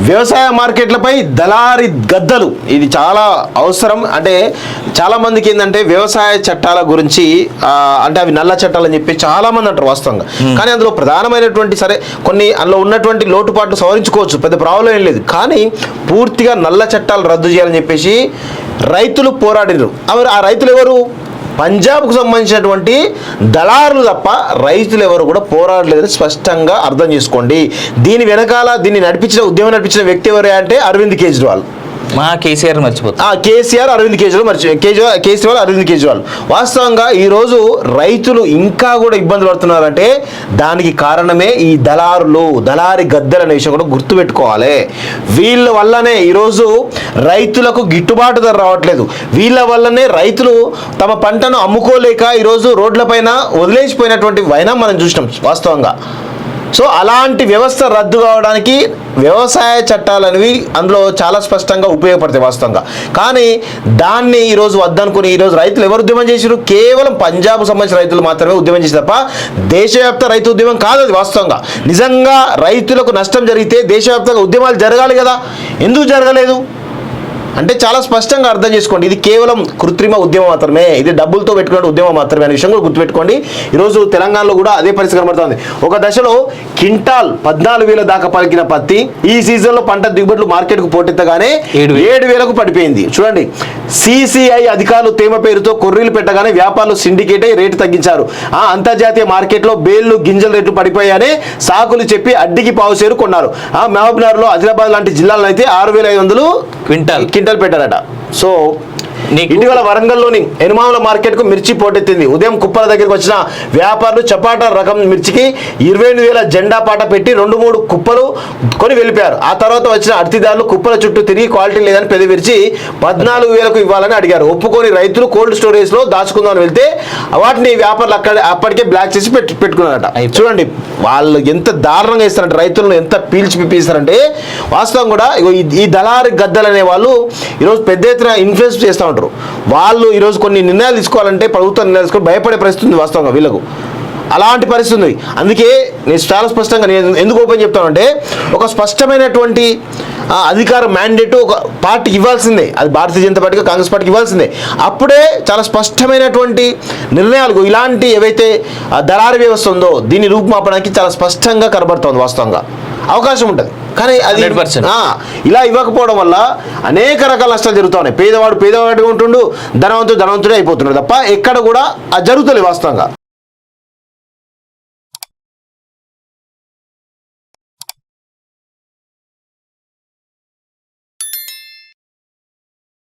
వ్యవసాయ మార్కెట్లపై దళారి గద్దలు ఇది చాలా అవసరం. అంటే చాలా మందికి ఏంటంటే వ్యవసాయ చట్టాల గురించి అంటే అవి నల్ల చట్టాలు అని చెప్పి చాలా మంది అంటారు వాస్తవంగా. కానీ అందులో ప్రధానమైనటువంటి సరే కొన్ని అందులో ఉన్నటువంటి లోటుపాట్లు సవరించుకోవచ్చు, పెద్ద ప్రాబ్లం ఏం లేదు. కానీ పూర్తిగా నల్ల చట్టాలు రద్దు చేయాలని చెప్పేసి రైతులు పోరాడినారు. ఆ రైతులు ఎవరు? పంజాబ్కు సంబంధించినటువంటి దళారులు తప్ప రైతులు ఎవరు కూడా పోరాడలేదని స్పష్టంగా అర్థం చేసుకోండి. దీని వెనకాల దీన్ని ఉద్యమం నడిపించిన వ్యక్తి ఎవరు అంటే అరవింద్ కేజ్రీవాల్. కేసీఆర్ మర్చిపోతా కేసీఆర్ అరవింద్ కేజ్రీవాల్ వాస్తవంగా ఈరోజు రైతులు ఇంకా కూడా ఇబ్బంది పడుతున్నారంటే దానికి కారణమే ఈ దళారి గద్దెలు అనే విషయం కూడా గుర్తుపెట్టుకోవాలి. వీళ్ళ వల్లనే ఈరోజు రైతులకు గిట్టుబాటు ధర రావట్లేదు. వీళ్ళ వల్లనే రైతులు తమ పంటను అమ్ముకోలేక ఈరోజు రోడ్లపైన వదిలేసిపోయినటువంటి వైనం మనం చూసినాం వాస్తవంగా. సో అలాంటి వ్యవస్థ రద్దు కావడానికి వ్యవసాయ చట్టాలు అనేవి అందులో చాలా స్పష్టంగా ఉపయోగపడతాయి వాస్తవంగా. కానీ దాన్ని ఈరోజు వద్దనుకుని ఈరోజు రైతులు ఎవరు ఉద్యమం చేశారు? కేవలం పంజాబ్ సంబంధించిన రైతులు మాత్రమే ఉద్యమం చేసి తప్ప దేశవ్యాప్త రైతు ఉద్యమం కాదు అది వాస్తవంగా. నిజంగా రైతులకు నష్టం జరిగితే దేశవ్యాప్తంగా ఉద్యమాలు జరగాలి కదా, ఎందుకు జరగలేదు అంటే చాలా స్పష్టంగా అర్థం చేసుకోండి. ఇది కేవలం కృత్రిమ ఉద్యమం మాత్రమే, ఇది డబ్బులతో పెట్టుకునే ఉద్యమం మాత్రమే అనే విషయం కూడా గుర్తుపెట్టుకోండి. ఈరోజు తెలంగాణలో కూడా అదే పరిస్థితి కనబడుతుంది. ఒక దశలో క్వింటాల్ 14,000 దాకా పలికిన పత్తి ఈ సీజన్లో పంట దిగుబడులు మార్కెట్కు పోటెత్తగానే 7,000కు పడిపోయింది. చూడండి, CCI అధికారులు తేమ పేరుతో కొర్రీలు పెట్టగానే వ్యాపారులు సిండికేట్ అయి రేటు తగ్గించారు. అంతర్జాతీయ మార్కెట్లో బేళ్లు గింజల రేట్లు పడిపోయాయని సాకులు చెప్పి అడ్డికి పావుసేరు కొన్నారు. మహబూబ్నగర్లో ఆదిలాబాద్ లాంటి జిల్లాలో అయితే 6,500 క్వింటల్ పెట్టారట. సో ఇటీవల వరంగల్లోని ఎనుమాముల మార్కెట్కు మిర్చి పోటెత్తింది. ఉదయం కుప్పల దగ్గరికి వచ్చిన వ్యాపారులు చపాటా రకం మిర్చికి 28,000 జెండా పాట పెట్టి 2-3 కుప్పలు కొని వెళ్ళిపోయారు. ఆ తర్వాత వచ్చిన అతిథిదారులు కుప్పల చుట్టూ తిరిగి క్వాలిటీ లేదని పెదవిరిచి 14,000కు ఇవ్వాలని అడిగారు. ఒప్పుకొని రైతులు కోల్డ్ స్టోరేజ్లో దాచుకుందామని వెళ్తే వాటిని వ్యాపారులు అప్పటికే బ్లాక్ చేసి పెట్టుకున్నారట. చూడండి వాళ్ళు ఎంత దారుణంగా ఇస్తారంటే, రైతులను ఎంత పీల్చి పిప్పిస్తారంటే వాస్తవం కూడా. ఈ దళారి గద్దలు అనే వాళ్ళు ఈరోజు పెద్ద ఎత్తున ఇన్ఫ్లుయెన్స్ చేస్తూ ఉంటారు. వాళ్ళు ఈరోజు కొన్ని నిర్ణయాలు తీసుకోవాలంటే ప్రభుత్వం నిర్ణయాలు తీసుకొని భయపడే పరిస్థితి ఉంది వాస్తవంగా వీళ్ళకు. అలాంటి పరిస్థితి ఉంది. అందుకే నేను చాలా స్పష్టంగా ఎందుకు ఓపెన్ చెప్తానంటే, ఒక స్పష్టమైనటువంటి అధికార మ్యాండేట్ ఒక పార్టీకి ఇవ్వాల్సిందే. అది భారతీయ జనతా పార్టీగా కాంగ్రెస్ పార్టీకి ఇవ్వాల్సిందే. అప్పుడే చాలా స్పష్టమైనటువంటి నిర్ణయాలు ఇలాంటి ఏవైతే దళారీ వ్యవస్థ ఉందో దీన్ని రూపుమాపడానికి చాలా స్పష్టంగా కనబడుతుంది వాస్తవంగా. అవకాశం ఉంటుంది. కానీ అది ఇలా ఇవ్వకపోవడం వల్ల అనేక రకాల నష్టాలు జరుగుతూ ఉన్నాయి. పేదవాడిగా ఉంటుండు, ధనవంతుడే అయిపోతున్నాడు తప్ప ఎక్కడ కూడా అది జరుగుతుంది వాస్తవంగా.